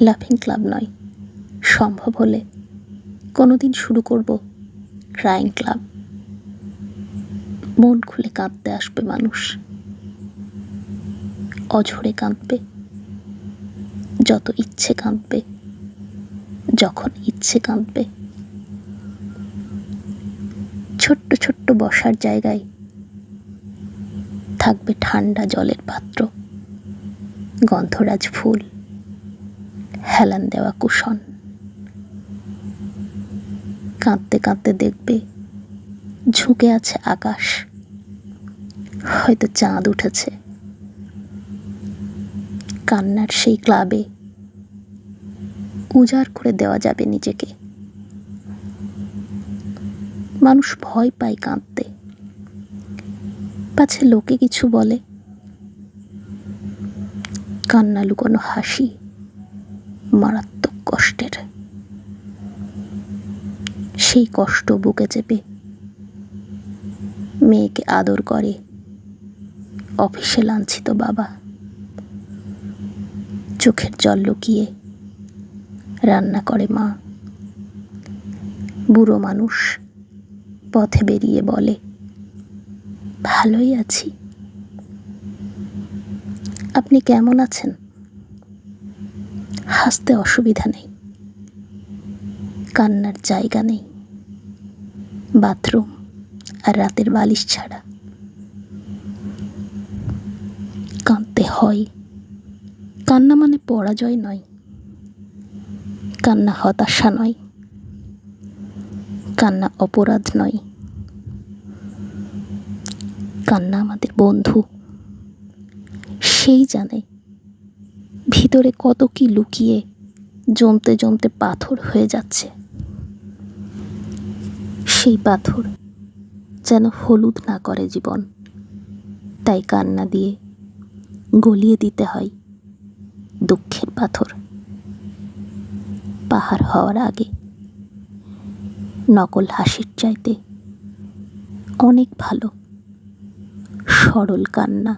লাফিং ক্লাব নয়, সম্ভব হলে কোনোদিন শুরু করব ক্রাইং ক্লাব। মন খুলে কাঁদতে আসবে মানুষ, অঝরে কাঁদবে, যত ইচ্ছে কাঁদবে, যখন ইচ্ছে কাঁদবে। ছোট্ট ছোট্ট বসার জায়গায় থাকবে ঠান্ডা জলের পাত্র, গন্ধরাজ ফুল, হেলান দেওয়া কুশন। কাঁদতে কাঁদতে দেখবে ঝুঁকে আছে আকাশ, হয়তো চাঁদ উঠেছে। কান্নার সেই ক্লাবে উজাড় করে দেওয়া যাবে নিজেকে। মানুষ ভয় পায় কাঁদতে, পাছে লোকে কিছু বলে। কান্না লুকোনো হাসি মারাত্মক কষ্টের, সেই কষ্ট বুকে চেপে মেয়েকে আদর করে অফিসে লাঞ্ছিত বাবা। চোখের জল লুকিয়ে রান্না করে মা। বুড়ো মানুষ পথে বেরিয়ে বলে, ভালোই আছি, আপনি কেমন আছেন? হাসতে অসুবিধা নেই, কান্নার জায়গা নেই, বাথরুম আর রাতের বালিশ ছাড়া। কাঁদতে হয়, কান্না মানে পরাজয় নয়, কান্না হতাশা নয়, কান্না অপরাধ নয়, কান্না আমাদের বন্ধু। সেই জানে ভিতরে কত কি লুকিয়ে জমতে জমতে পাথর হয়ে যাচ্ছে। সেই পাথর যেন হলুদ না করে জীবন, তাই কান্না দিয়ে গলিয়ে দিতে হয় দুঃখের পাথর। পাহাড় হওয়ার আগে নকল হাসির চাইতে অনেক ভালো সরল কান্না।